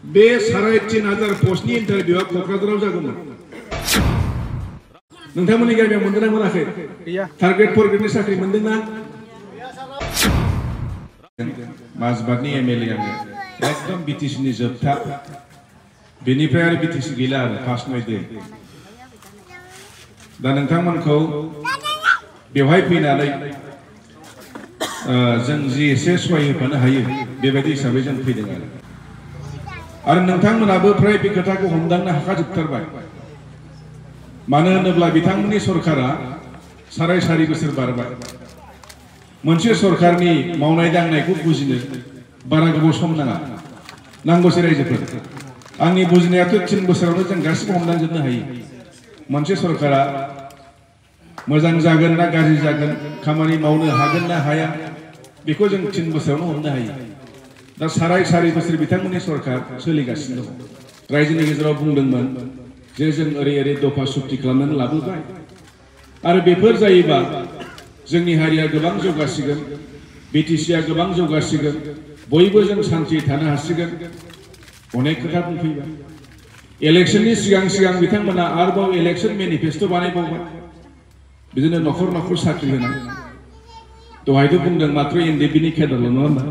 बे 3,500 पस्टनि इन्टारभिउआ क'क्राझाराव जागौमोन नोंथांमोननि गामियाव मोनदोंना मोनाखै टारगेट फर ग्रेडनि साख्रि मोनदोंना माजबाटनि एमएलए आङो एकदम बिटिसिनि जोबथा बेनिफ्राय आरो बिटिसि गैला आरो फार्स्ट नायदे दा नोंथांमोनखौ बेवहाय फैनानै जों जि एसे सहाय होफानो हायो बेबायदि हिसाबै जों फैदों आरो नोंथांमोनाबो फ्राय बे खोथाखौ हमदांनो हाखाजोबथारबाय मानो होनोब्ला बिथांमोननि सरकारा 4.5 बोसोर बारबाय मोनसे सरकारनि मावनाय दांनायखौ बुजिनो बारा गोबाव सम नाङा नांगौसै रायजोफोर आंनि बुजिनायाथ' 3 बोसोरावनो जों गासिबो हमदांजोबनो हायो मोनसे सरकारा मोजां जागोन ना गाज्रि जागोन खामानि मावनो हागोन ना हाया बेखौ जों 3 बोसोरावनो हमनो हायो दा 4.5 बोसोर बिथांमोननि सरकार सोलिगासिनो दं रायजोनि गेजेराव बुंदोंमोन जे जों ओरै दफा सुक्ति खालामनानै लाबोबाय आरो बेफोर जायोबा जोंनि हारिया गोबां जौगासिगोन बिटिसिआ गोबां जौगासिगोन बयबो जों शान्ति थानो हासिगोन अनेक खोथा बुंफैबाय इलेक्शननि सिगां बिथांमोना आरोबाव इलेक्शन मेनिफेस्टो बानायबावबाय बिदिनो नखर नखर साख्रि होनाय दहायथ' बुंदों मात्र एनडिएफबिनि केडारल' नङा होमबा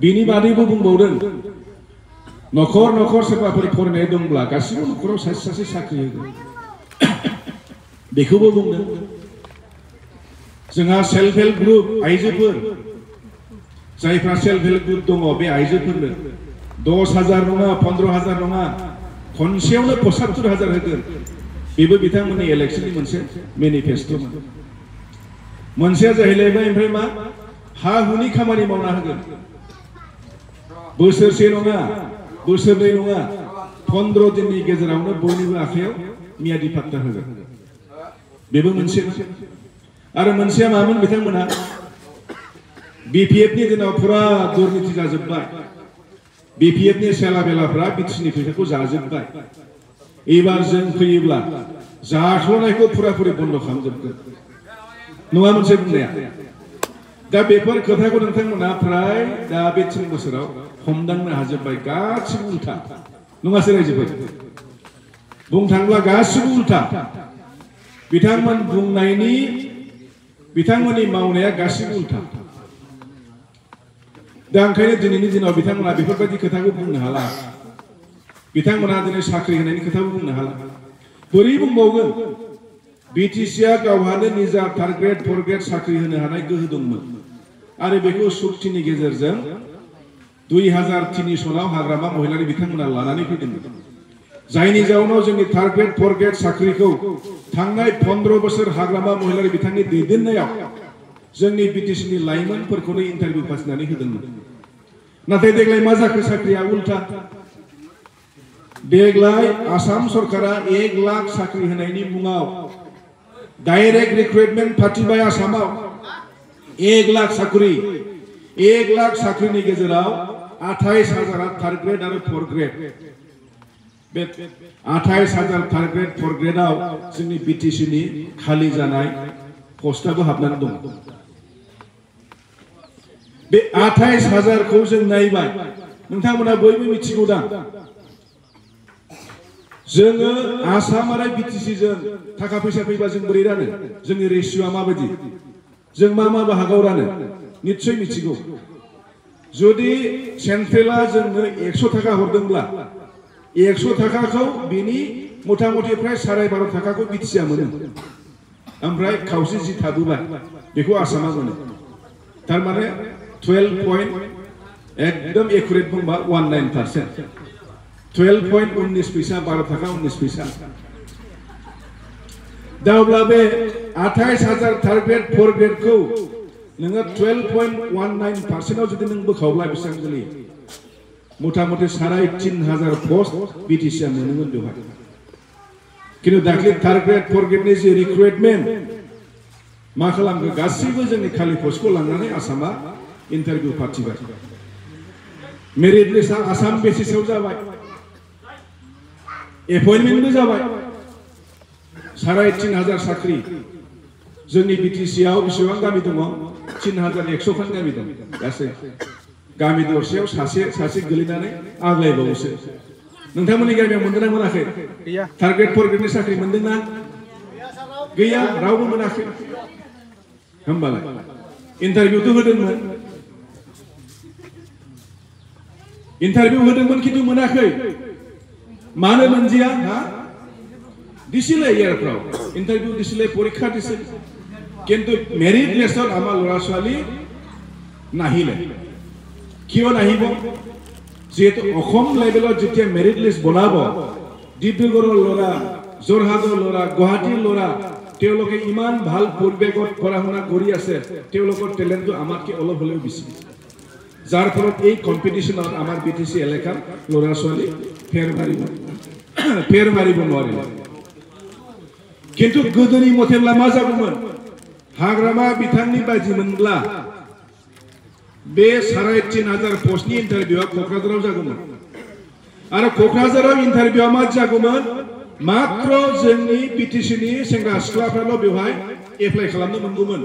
बिनि बादैबो बुंबावदों नखर नखर सोरबाफोर फरायनाय दंब्ला गासिबो नखराव सासे साख्रि होगोन बेखौबो बुंदों जोंहा सेल्फ हेल्प ग्रुप आइजोफोर जायफ्रा सेल्फ हेल्प ग्रुप दङ बे आइजोफोरनो 10,000 नङा 15,000 नङा खनसेयावनो 75,000 होगोन बेबो बिथांमोननि इलेक्शननि मोनसे मेनिफेस्ट'मोन मोनसेया जाहैलायबाय ओमफ्राय मा हा हुनि खामानि मावना होगोन बोसोरसे नङा बोसोरनै नङा 15 दिननि गेजेरावनो बयनिबो आखायाव मियादि पाट्टा होगोन बेबो मोनसे आरो मोनसेया मामोन बिथांमोना बिपिएफनि दिनाव फुरा दुर्नीति जाजोबबाय बिपिएफनि सेला बेलाफ्रा बिटिसिनि फैसाखौ जाजोबबाय एबार जों फैयोब्ला जाख्ल'नायखौ फुराफुरि बन्द खालामजोबगोन नङा मोनसे बुंनाया दा बेफोर खोथाखौ नोंथांमोना फ्राय दा बे 3 बोसोराव हमदांनो हाजोबबाय गासिबो उल्था नङासै रायजोफोर बुंनो थाङोब्ला गासिबो उल्था बिथांमोननि मावनाया गासिबो उल्था दा ओंखायनो दिनैनि दिनाव बिथांमोना बेफोरबायदि खोथाखौ बुंनो हाला बिथांमोना दिनै साख्रि होनायनि खोथाखौ बुंनो हाला बोरै बुंबावगोन बिटिसिआ गावहानो निजा थार्ड ग्रेड 4 ग्रेड साख्रि होनो हानाय गोहो दंमोन आरो बेखौ सुक्तिनि गेजेरजों 2003 सनाव हाग्रामा महिलारि बिथांमोना लानानै फैदोंमोन जायनि जाउनाव जोंनि थार्ड ग्रेड 4 ग्रेड साख्रिखौ थांनाय 15 बोसोर हाग्रामा महिलारि बिथांनि दैदेननायाव जोंनि बिटिसिनि लाइमोनफोरखौनो इन्टारभिउ फासिनानै होदोंमोन नाथाय देग्लाय मा जाखो साख्रिया उल्टा देग्लाय आसाम सरकारा 1 लाख साख्रि होनायनि मुङाव डाइरेक्ट रिक्रुटमेन्ट फाथिबाय आसामाव 1 लाख साख्रिनि गेजेराव 28,000 थार्ड ग्रेड आरो 4 ग्रेड बे 28,000 थार्ड ग्रेड 4 ग्रेडआव जोंनि बिटिसिनि खालि जानाय पस्टआबो हाबनानै दं बे 28,000 खौ जों नायबाय नोंथांमोना बयबो मिथिगौ दा जोङो आसाम आरो बिटिसिजों थाखा फैसा फैबा जों बोरै रानो जोंनि रेशियोआ माबायदि जों मा बाहागोआव रानो निश्चय मिथिगौ जुदि सेन्ट्रेला जोंनो 100 थाखा हरदोंब्ला 100 थाखाखौ बिनि मथा मथि फ्राय 12.5 थाखाखौ बिटिसिआ मोनो ओमफ्राय खावसे जि थाबोबाय बेखौ आसामा मोनो थारमाने 12 पॉइंट एकदम एकुरेट बुंबा 19% 12.19 पैसा 12 थाखा 19 पैसा दा अब्ला बे 28,000 थार्ड ग्रेड 4 ग्रेड को नोङो 12.19% आव जुदि नों बोखावब्ला बेसेबां गोलैयो मथा मथि 3,500 पस्ट बिटिसिआ मोनोमोन बेवहाय किन्तु दाख्लै थार्ड ग्रेड 4 ग्रेडनि जे रिक्रुटमेन्ट मा खालामखो गासिबो जोंनि खालि पस्टखौ लांनानै आसामा इन्टारभिउ फाथिबाय मेरिट लिस्टआ आसाम बेसिसआव जाबाय एपइन्टमेन्टबो जाबाय 3,500 साख्रि जोंनि बिटिसिआव बेसेबां गामि दङ 3,100 खान गामि दं गासै गामि दरसेयाव सासे गोलैनानै आग्लायबावोसो नोंथांमोननि गामियाव मोनदोंना मोनाखै टारगेट 4 ग्रेडनि साख्रि मोनदोंना गैया रावबो मोनाखै होमबालाय इन्टारभिउथ' होदोंमोन खिन्थु मोनाखै मानो मोनजिया दिसिले ইয়ারफ्राव ইন্টারভিউ দিছিলে পরীক্ষা দিছিল কিন্তু মেরিট লিস্টত আমাৰ ল'ৰা ছোৱালী নাহিলে কিয় নাহিব যেহেতু অসম লেভেলত যেতিয়া মেরিট লিস্ট বনাব ডিব্ৰুগড়ৰ ল'ৰা যোৰহাটৰ ল'ৰা গুৱাহাটীৰ ল'ৰা তেওঁলোকে ইমান ভাল পৰিৱেশত পঢ়া শুনা কৰি আছে তেওঁলোকৰ টেলেণ্টটো আমাতকৈ অলপ হ'লেও বেছি যাৰ ফলত এই কম্পিটিশনত আমাৰ বিটিসি এলেকাৰ ল'ৰা ছোৱালী ফেৰ মাৰিব নোৱাৰিলে কিন্তু गोदोनि मथेब्ला मा जागौमोन हाग्रामा बिथांनि बायदिमोनब्ला बे 3,500 पस्टनि इन्टारभिउआ क'क्राझाराव जागौमोन आरो क'क्राझाराव इन्टारभिउआ मा जागौमोन मात्र जोंनि बिटिसिनि सेंग्रा सिख्लाफ्राल' बेवहाय एप्लाइ खालामनो मोनगौमोन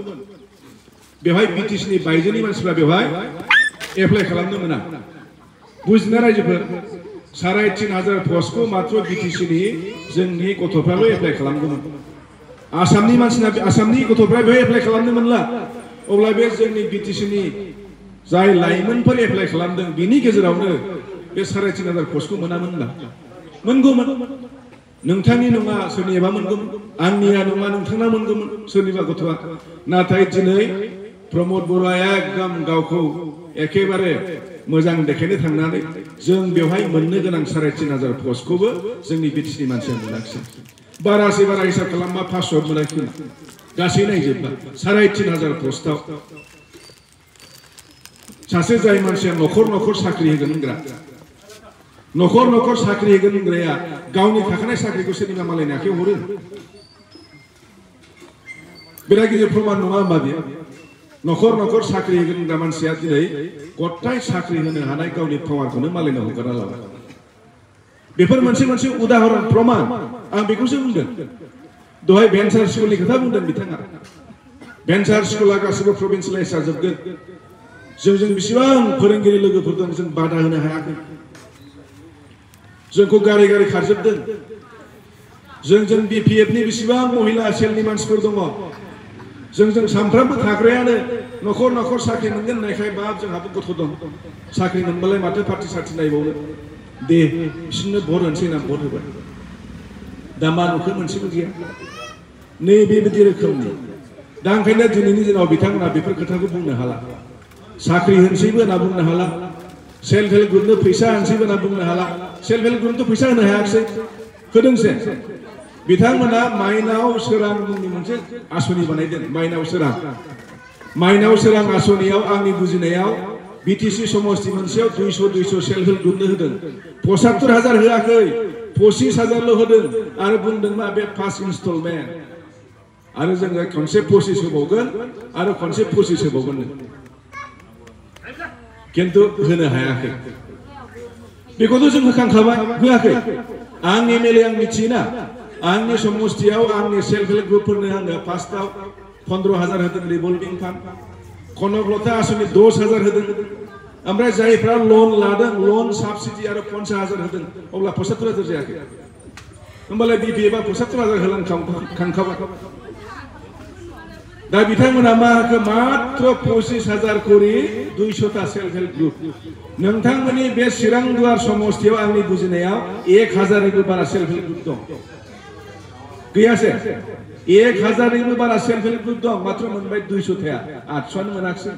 बेवहाय बिटिसिनि बायजोनि मानसिफ्रा बेवहाय एप्लाइ खालामनो मोना बुजिना रायजोफोर 3,500 पस्टखौ मात्र बिटिसिनि जोंनि गथ'फ्राल' एप्लाइ खालामगौमोन आसामनि मानसिना आसामनि गथ'फ्रा बेवहाय एप्लाइ खालामनो मोनला अब्ला बे जोंनि बिटिसिनि जाय लाइमोनफोर एप्लाइ खालामदों बिनि गेजेरावनो बे 3,500 पस्टखौ मोनामोनब्ला मोनगौमोन नोंथांनि नङा सोरनिबा मोनगौमोन आंनिया नङा नोंथांना मोनगौमोन सोरनिबा गथ'आ नाथाय दिनै प्रमोद बर'आ एकदम गावखौ एखेबारे मोजां देखायनो थांनानै जों बेवहाय मोननो गोनां 3,500 पस्टखौबो जोंनि बिटिसिनि मानसिया मोनाखिसै बारासे बारा हिसाब खालामबा 500 मोनाखै गासै नायजोबबा 3,500 पस्टआव सासे जाय मानसिया न'खर साख्रि होगोन होनग्रा न'खर साख्रि होगोन होनग्राया गावनि थाखानाय साख्रिखौ सोरनिबा मालायनि आखायाव हरो बिराद गिदिर प्रमाण नङा होमबा बेयो न'खर साख्रि होगोन होनग्रा मानसिया दिनै गथाय साख्रि होनो हानाय गावनि पावारखौनो मालायनो हगारना लाबाय बेफोर मोनसे उदाहरण प्रमाण आं बेखौसो बुंदों दहाय भेन्सार स्कुलनि खोथा बुंदों बिथाङा भेन्सार स्कुला गासिबो प्रभिन्सियेलाइज जाजोबगोन जों बेसेबां फोरोंगिरि लोगोफोर दं जों बादा होनो हायाखै जोंखौ गारि खारजोबदों जों बिपिएफनि बेसेबां महिला सेलनि मानसिफोर दङ जों सामफ्रामबो थाग्रायानो न'खर साख्रि मोनगोन होननायखाय बाब जोंहाबो गथ' दं साख्रि मोनबालाय माथो पार्टि सार्टि नायबावनो दे बिसोरनो भट होनोसै होनना भट होबाय दा मा नुखो मोनसेबो गैया नैबेबायदि रोखोमनि दा ओंखायनो दिनैनि दिनाव बिथांमोना बेफोर खोथाखौ बुंनो हाला साख्रि होनोसैबो होनना बुंनो हाला सेल्फ हेल्प ग्रुपनो फैसा होनोसैबो होनना बुंनो हाला सेल्फ हेल्प ग्रुपनोथ' फैसा होनो हायाखिसै होदोंसै बिथांमोना माइनाव सोरां मुंनि मोनसे आसनि बानायदों माइनाव सोरां आसनियाव आंनि बुजिनायाव बिटिसि समष्टि मोनसेयाव 200 सेल्फ हेल्प ग्रुपनो होदों 75,000 होआखै 25,000ल' होदों आरो बुंदों मा बे फार्स्ट इनस्टलमेन्ट आरो जोङो खनसे 25 होबावगोन आरो खनसे 25 होबावगोन किन्तु होनो हायाखै बेखौथ' जों होखांखाबाय होआखै आं एमएलए आं मिथियोना आंनि समष्टियाव आंनि सेल्फ हेल्प ग्रुपफोरनो आङो फार्स्टआव 15,000 होदों रिभल्विं फान्ड कनकलता आसनि 10,000 होदों ओमफ्राय जायफ्रा लन लादों लन साबसिडि आरो 50,000 होदों अब्ला 75,000 जायाखै होमबालाय बिपिएफआ 75,000 होलांखांखाबाय दा बिथांमोना मा होखो मात्र 25,000 करि 200टा सेल्फ हेल्प ग्रुप नोंथांमोननि बे चिरां दुवार समष्टियाव आंनि बुजिनायाव 1,000निबो बारा सेल्फ हेल्प ग्रुप दं गैयासे 1,000निबो बारा सेल्फ हेल्प ग्रुप दं मात्र मोनबाय 200 थाया 800 मोनाखिसै